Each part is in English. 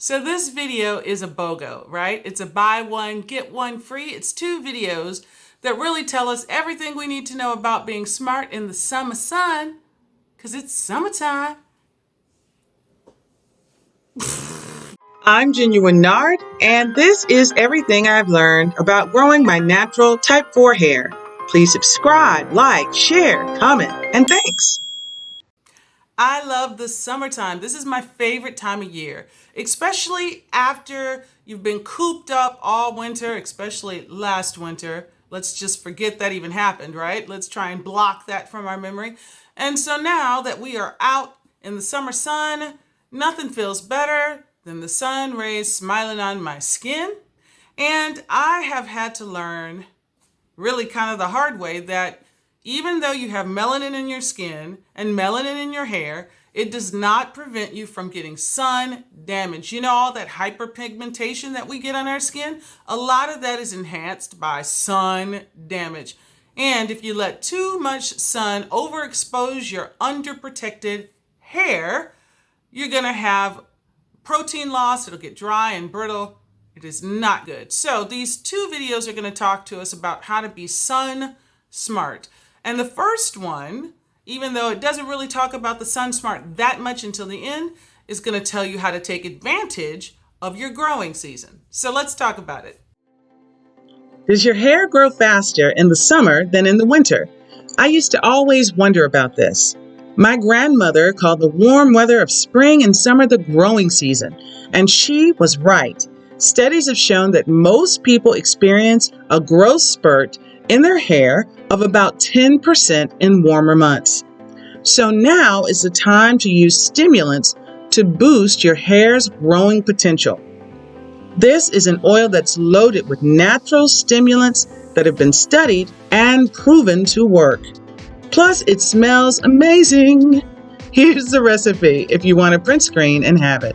So this video is a BOGO, right? It's a buy one, get one free. It's 2 videos that really tell us everything we need to know about being smart in the summer sun, because it's summertime. I'm Genuine Nard, and this is everything I've learned about growing my natural type 4 hair. Please subscribe, like, share, comment, and thanks. I love the summertime. This is my favorite time of year, especially after you've been cooped up all winter, especially last winter. Let's just forget that even happened, right? Let's try and block that from our memory. And so now that we are out in the summer sun, nothing feels better than the sun rays smiling on my skin. And I have had to learn really kind of the hard way that even though you have melanin in your skin and melanin in your hair, it does not prevent you from getting sun damage. You know, all that hyperpigmentation that we get on our skin, a lot of that is enhanced by sun damage. And if you let too much sun overexpose your underprotected hair, you're going to have protein loss. It'll get dry and brittle. It is not good. So these 2 videos are going to talk to us about how to be sun smart. And the first one, even though it doesn't really talk about the sun smart that much until the end, is going to tell you how to take advantage of your growing season. So let's talk about it. Does your hair grow faster in the summer than in the winter? I used to always wonder about this. My grandmother called the warm weather of spring and summer the growing season, and she was right. Studies have shown that most people experience a growth spurt in their hair of about 10% in warmer months. So now is the time to use stimulants to boost your hair's growing potential. This is an oil that's loaded with natural stimulants that have been studied and proven to work. Plus, it smells amazing. Here's the recipe if you want to print screen and have it.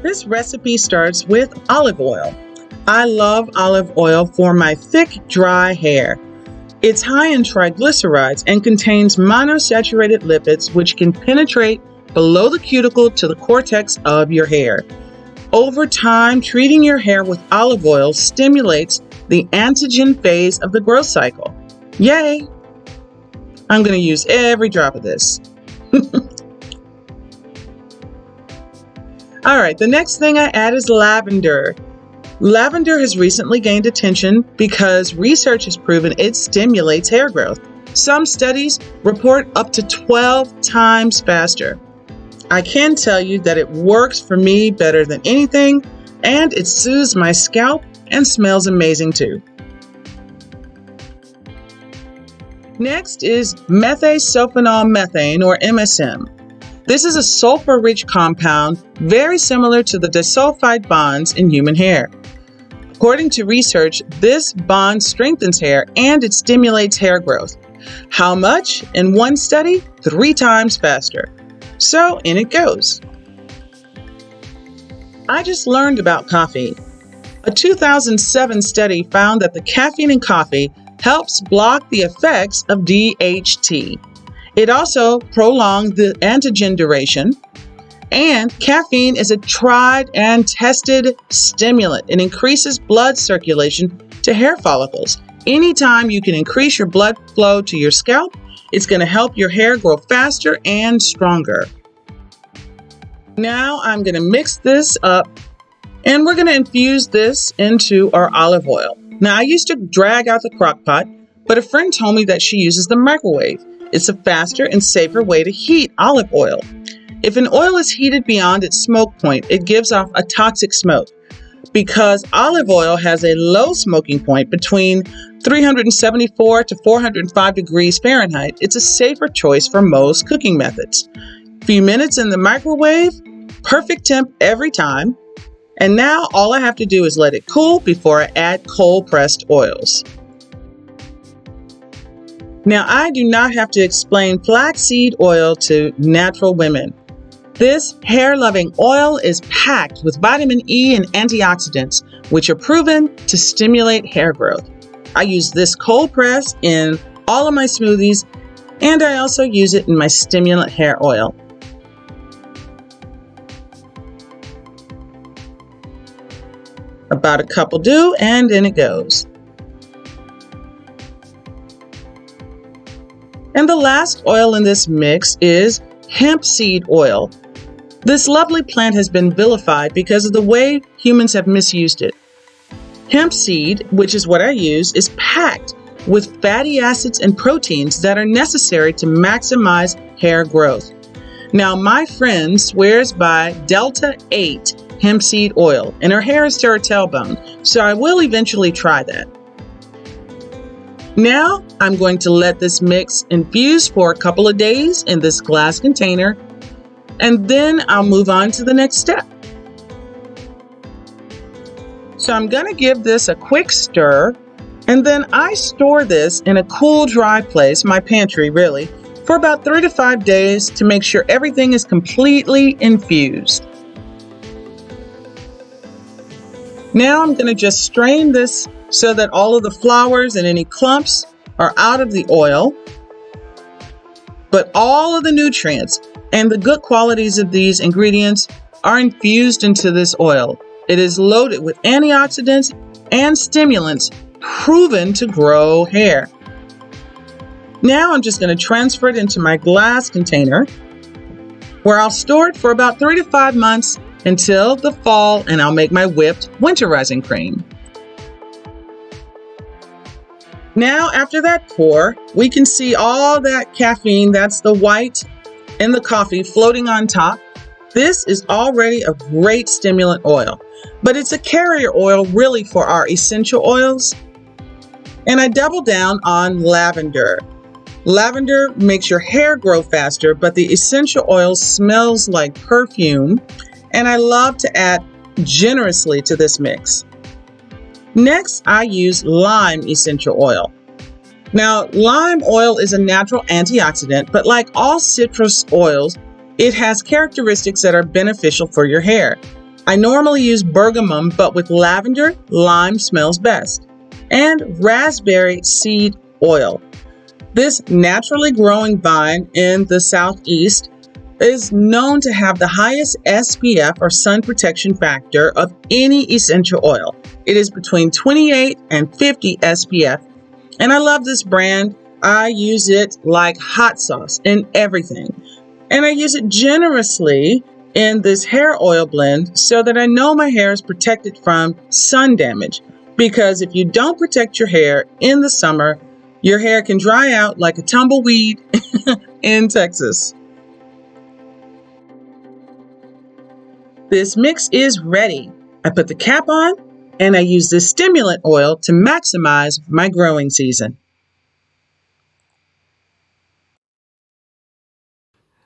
This recipe starts with olive oil. I love olive oil for my thick, dry hair. It's high in triglycerides and contains monosaturated lipids which can penetrate below the cuticle to the cortex of your hair. Over time, treating your hair with olive oil stimulates the anagen phase of the growth cycle. Yay! I'm going to use every drop of this. All right, the next thing I add is lavender. Lavender has recently gained attention because research has proven it stimulates hair growth. Some studies report up to 12 times faster. I can tell you that it works for me better than anything, and it soothes my scalp and smells amazing too. Next is methasulfonylmethane, or MSM. This is a sulfur-rich compound very similar to the disulfide bonds in human hair. According to research, this bond strengthens hair and it stimulates hair growth. How much? In one study, 3 times faster. So in it goes. I just learned about coffee. A 2007 study found that the caffeine in coffee helps block the effects of DHT. It also prolongs the anagen duration. And caffeine is a tried and tested stimulant. It increases blood circulation to hair follicles. Anytime you can increase your blood flow to your scalp, it's going to help your hair grow faster and stronger. Now I'm going to mix this up and we're going to infuse this into our olive oil. Now I used to drag out the crock pot, but a friend told me that she uses the microwave. It's a faster and safer way to heat olive oil. If an oil is heated beyond its smoke point, it gives off a toxic smoke. Because olive oil has a low smoking point between 374 to 405 degrees Fahrenheit, it's a safer choice for most cooking methods. Few minutes in the microwave, perfect temp every time. And now all I have to do is let it cool before I add cold pressed oils. Now I do not have to explain flaxseed oil to natural women. This hair-loving oil is packed with vitamin E and antioxidants, which are proven to stimulate hair growth. I use this cold press in all of my smoothies, and I also use it in my stimulant hair oil. About a couple do, and in it goes. And the last oil in this mix is hemp seed oil. This lovely plant has been vilified because of the way humans have misused it. Hemp seed, which is what I use, is packed with fatty acids and proteins that are necessary to maximize hair growth. Now, my friend swears by Delta 8 hemp seed oil, and her hair is to her tailbone, so I will eventually try that. Now, I'm going to let this mix infuse for a couple of days in this glass container, and then I'll move on to the next step. So I'm going to give this a quick stir, and then I store this in a cool, dry place, my pantry really, for about 3 to 5 days to make sure everything is completely infused. Now I'm going to just strain this so that all of the flowers and any clumps are out of the oil, but all of the nutrients and the good qualities of these ingredients are infused into this oil. It is loaded with antioxidants and stimulants proven to grow hair. Now I'm just going to transfer it into my glass container where I'll store it for about 3 to 5 months until the fall, and I'll make my whipped winterizing cream. Now after that pour, we can see all that caffeine, that's the white in the coffee floating on top. This is already a great stimulant oil, but it's a carrier oil really for our essential oils. And I double down on lavender. Lavender makes your hair grow faster, but the essential oil smells like perfume, and I love to add generously to this mix. Next, I use lime essential oil. Now, lime oil is a natural antioxidant, but like all citrus oils, it has characteristics that are beneficial for your hair. I normally use bergamot, but with lavender, lime smells best. And raspberry seed oil. This naturally growing vine in the southeast is known to have the highest SPF or sun protection factor of any essential oil. It is between 28 and 50 SPF. And I love this brand. I use it like hot sauce in everything. And I use it generously in this hair oil blend so that I know my hair is protected from sun damage. Because if you don't protect your hair in the summer, your hair can dry out like a tumbleweed in Texas. This mix is ready. I put the cap on and I use this stimulant oil to maximize my growing season.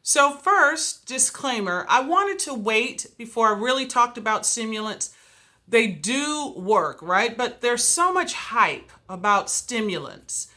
So first, disclaimer, I wanted to wait before I really talked about stimulants. They do work, right? But there's so much hype about stimulants.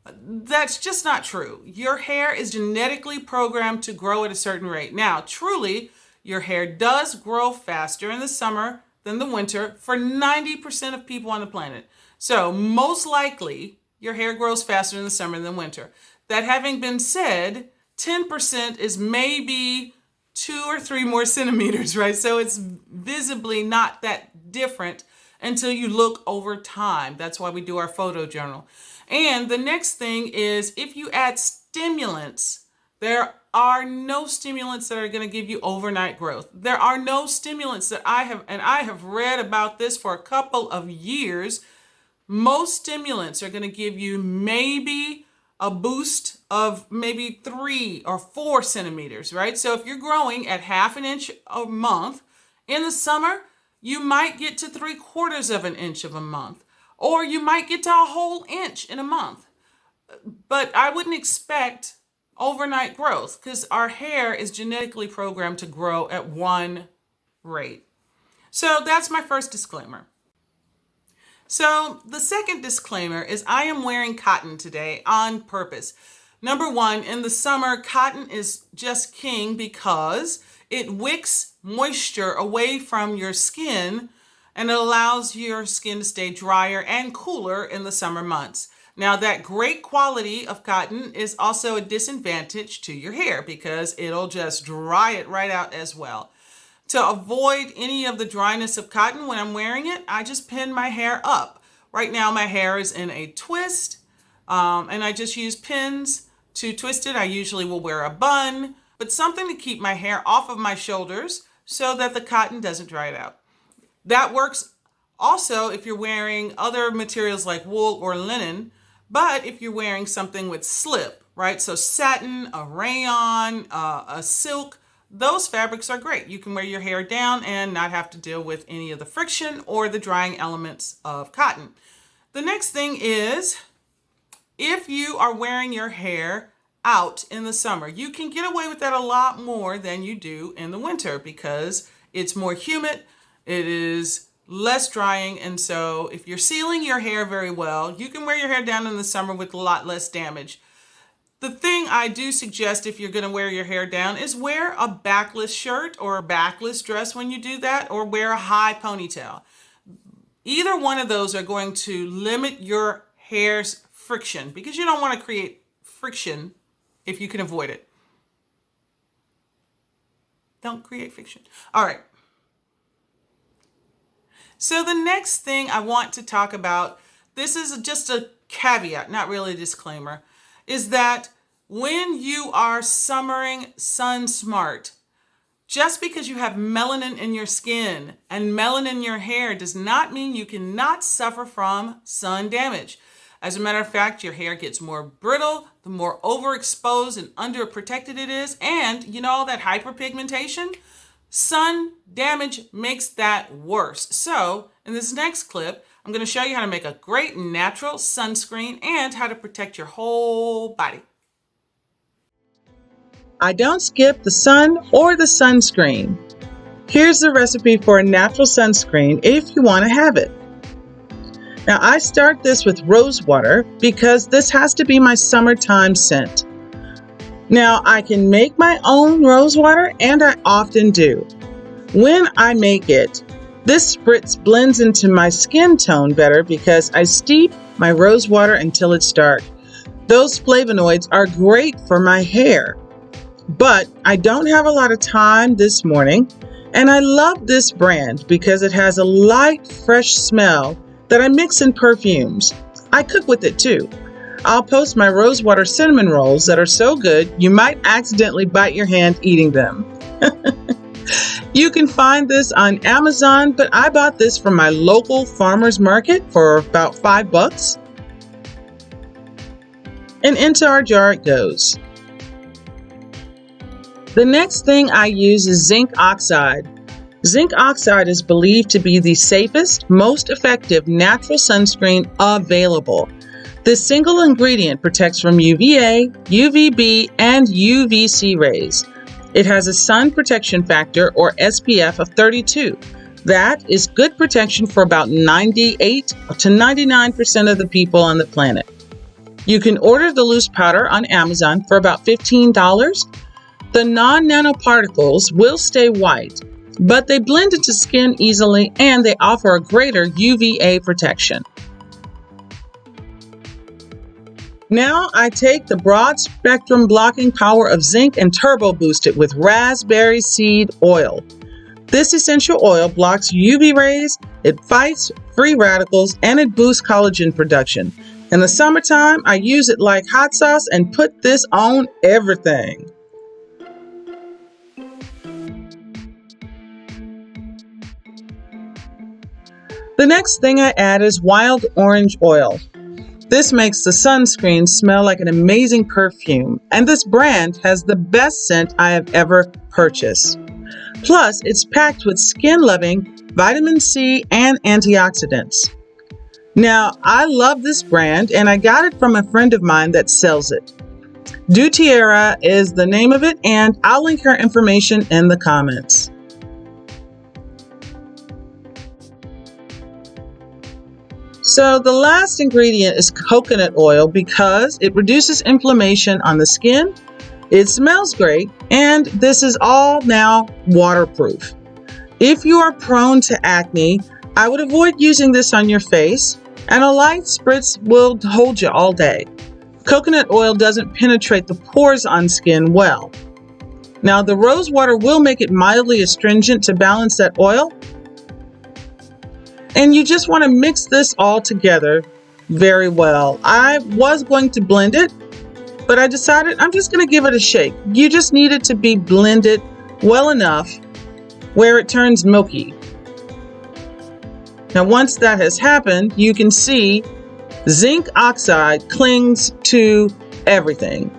That's just not true. Your hair is genetically programmed to grow at a certain rate. Now, truly, your hair does grow faster in the summer than the winter for 90% of people on the planet. So most likely, your hair grows faster in the summer than winter. That having been said, 10% is maybe 2 or 3 more centimeters, right? So it's visibly not that different until you look over time. That's why we do our photo journal. And the next thing is if you add stimulants, there are no stimulants that are going to give you overnight growth. There are no stimulants that I have read about this for a couple of years. Most stimulants are going to give you maybe a boost of maybe 3 or 4 centimeters, right? So if you're growing at half an inch a month, in the summer, you might get to 3/4 of an inch of a month, or you might get to a whole inch in a month. But I wouldn't expect overnight growth because our hair is genetically programmed to grow at one rate. So that's my first disclaimer. So the second disclaimer is I am wearing cotton today on purpose. Number one, in the summer, cotton is just king because it wicks moisture away from your skin and it allows your skin to stay drier and cooler in the summer months. Now, that great quality of cotton is also a disadvantage to your hair because it'll just dry it right out as well. To avoid any of the dryness of cotton when I'm wearing it, I just pin my hair up. Right now my hair is in a twist, and I just use pins to twist it. I usually will wear a bun, but something to keep my hair off of my shoulders so that the cotton doesn't dry it out. That works also if you're wearing other materials like wool or linen, but if you're wearing something with slip, right? So satin, a rayon, a silk, those fabrics are great. You can wear your hair down and not have to deal with any of the friction or the drying elements of cotton. The next thing is, if you are wearing your hair out in the summer, you can get away with that a lot more than you do in the winter because it's more humid, it is less drying, and so if you're sealing your hair very well, you can wear your hair down in the summer with a lot less damage. The thing I do suggest if you're going to wear your hair down is wear a backless shirt or a backless dress when you do that, or wear a high ponytail. Either one of those are going to limit your hair's friction because you don't want to create friction if you can avoid it. Don't create friction. All right. So the next thing I want to talk about, this is just a caveat, not really a disclaimer, is that when you are summering sun smart, just because you have melanin in your skin and melanin in your hair does not mean you cannot suffer from sun damage. As a matter of fact, your hair gets more brittle, the more overexposed and underprotected it is, and you know all that hyperpigmentation? Sun damage makes that worse. So in this next clip, I'm going to show you how to make a great natural sunscreen and how to protect your whole body. I don't skip the sun or the sunscreen. Here's the recipe for a natural sunscreen if you want to have it. Now I start this with rose water because this has to be my summertime scent. Now I can make my own rose water, and I often do. When I make it, this spritz blends into my skin tone better because I steep my rose water until it's dark. Those flavonoids are great for my hair. But I don't have a lot of time this morning, and I love this brand because it has a light, fresh smell that I mix in perfumes. I cook with it too. I'll post my rosewater cinnamon rolls that are so good you might accidentally bite your hand eating them. You can find this on Amazon, but I bought this from my local farmer's market for about $5. And into our jar it goes. The next thing I use is zinc oxide. Zinc oxide is believed to be the safest, most effective natural sunscreen available. This single ingredient protects from UVA, UVB, and UVC rays. It has a sun protection factor, or SPF, of 32. That is good protection for about 98 to 99% of the people on the planet. You can order the loose powder on Amazon for about $15. The non-nanoparticles will stay white, but they blend into skin easily and they offer a greater UVA protection. Now I take the broad spectrum blocking power of zinc and turbo boost it with raspberry seed oil. This essential oil blocks UV rays, it fights free radicals, and it boosts collagen production. In the summertime, I use it like hot sauce and put this on everything. The next thing I add is wild orange oil. This makes the sunscreen smell like an amazing perfume, and this brand has the best scent I have ever purchased. Plus, it's packed with skin-loving vitamin C and antioxidants. Now, I love this brand, and I got it from a friend of mine that sells it. doTERRA is the name of it, and I'll link her information in the comments. So the last ingredient is coconut oil because it reduces inflammation on the skin, it smells great, and this is all now waterproof. If you are prone to acne, I would avoid using this on your face, and a light spritz will hold you all day. Coconut oil doesn't penetrate the pores on skin well. Now, the rose water will make it mildly astringent to balance that oil. And you just want to mix this all together very well. I was going to blend it, but I decided I'm just going to give it a shake. You just need it to be blended well enough where it turns milky. Now, once that has happened, you can see zinc oxide clings to everything.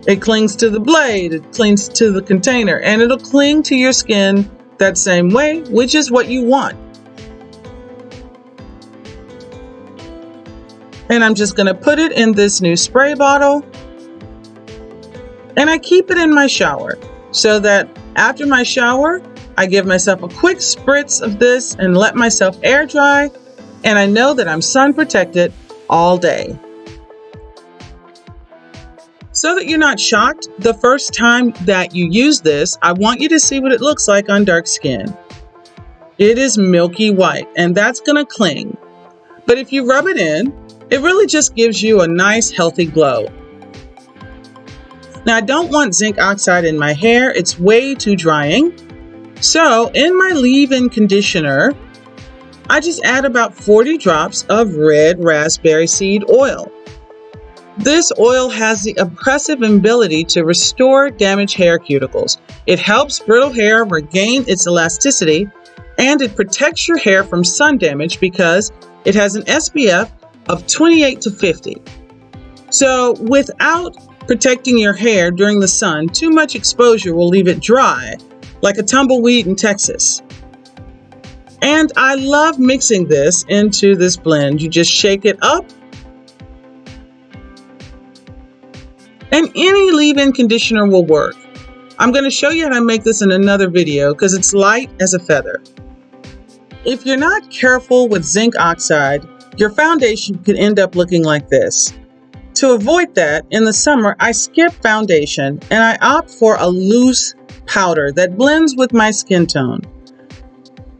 It clings to the blade, it clings to the container, and it'll cling to your skin that same way, which is what you want. And I'm just going to put it in this new spray bottle. And I keep it in my shower so that after my shower, I give myself a quick spritz of this and let myself air dry. And I know that I'm sun protected all day. So that you're not shocked the first time that you use this, I want you to see what it looks like on dark skin. It is milky white, and that's going to cling. But if you rub it in, it really just gives you a nice, healthy glow. Now, I don't want zinc oxide in my hair. It's way too drying. So, in my leave-in conditioner, I just add about 40 drops of red raspberry seed oil. This oil has the impressive ability to restore damaged hair cuticles. It helps brittle hair regain its elasticity, and it protects your hair from sun damage because it has an SPF of 28 to 50. So without protecting your hair during the sun, too much exposure will leave it dry, like a tumbleweed in Texas. And I love mixing this into this blend. You just shake it up. And any leave-in conditioner will work. I'm going to show you how to make this in another video because it's light as a feather. If you're not careful with zinc oxide, your foundation could end up looking like this. To avoid that, in the summer, I skip foundation and I opt for a loose powder that blends with my skin tone.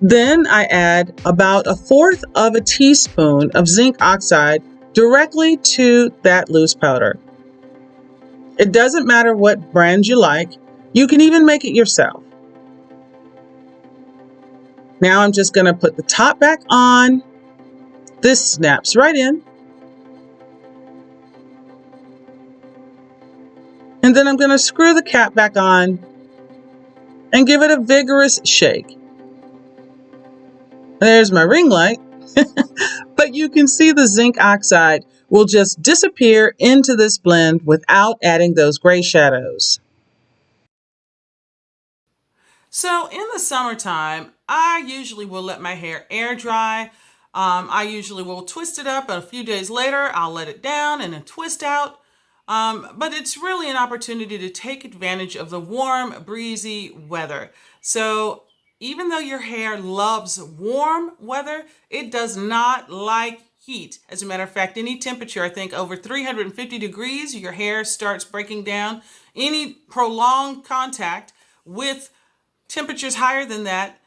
Then I add about 1/4 of a teaspoon of zinc oxide directly to that loose powder. It doesn't matter what brand you like. You can even make it yourself. Now I'm just going to put the top back on. This snaps right in. And then I'm going to screw the cap back on and give it a vigorous shake. There's my ring light. But you can see the zinc oxide will just disappear into this blend without adding those gray shadows. So in the summertime, I usually will let my hair air dry. I usually will twist it up, and a few days later, I'll let it down and then twist out. But it's really an opportunity to take advantage of the warm, breezy weather. So even though your hair loves warm weather, it does not like heat. As a matter of fact, any temperature, I think over 350 degrees, your hair starts breaking down. Any prolonged contact with temperatures higher than that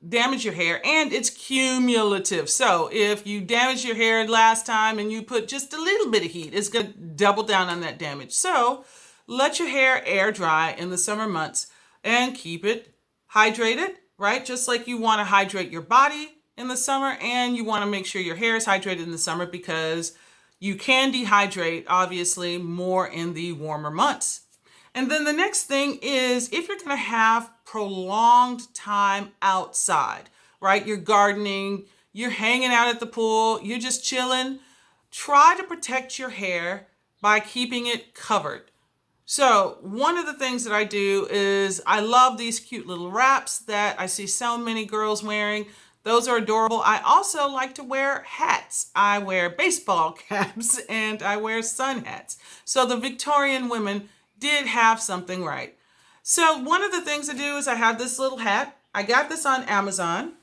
damage your hair, and it's cumulative. So if you damaged your hair last time and you put just a little bit of heat, it's going to double down on that damage. So let your hair air dry in the summer months and keep it hydrated, right? Just like you want to hydrate your body in the summer, and you want to make sure your hair is hydrated in the summer because you can dehydrate, obviously, more in the warmer months. And then the next thing is, if you're going to have prolonged time outside, right? You're gardening, you're hanging out at the pool, you're just chilling, try to protect your hair by keeping it covered. So one of the things that I do is I love these cute little wraps that I see so many girls wearing. Those are adorable. I also like to wear hats. I wear baseball caps and I wear sun hats. So the Victorian women did have something right. So one of the things I do is I have this little hat. I got this on Amazon.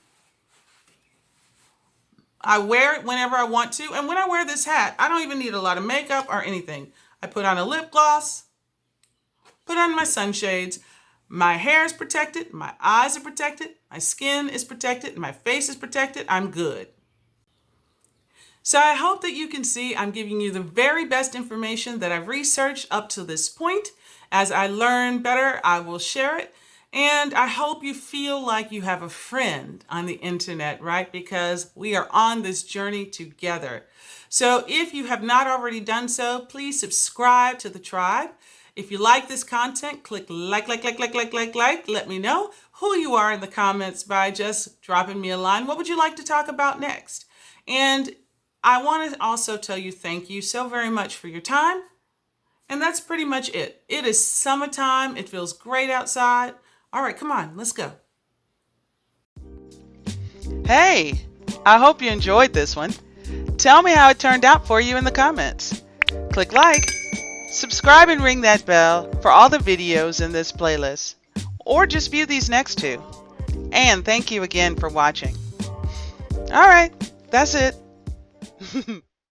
I wear it whenever I want to. And when I wear this hat, I don't even need a lot of makeup or anything. I put on a lip gloss, put on my sunshades. My hair is protected, my eyes are protected, my skin is protected, my face is protected. I'm good. So I hope that you can see I'm giving you the very best information that I've researched up to this point. As I learn better, I will share it. And I hope you feel like you have a friend on the internet, right? Because we are on this journey together. So if you have not already done so, please subscribe to the tribe. If you like this content, click like. Let me know who you are in the comments by just dropping me a line. What would you like to talk about next? And I want to also tell you thank you so very much for your time. And that's pretty much it. It is summertime. It feels great outside. All right, come on, let's go. Hey, I hope you enjoyed this one. Tell me how it turned out for you in the comments. Click like, subscribe and ring that bell for all the videos in this playlist, or just view these next two. And thank you again for watching. Alright, that's it.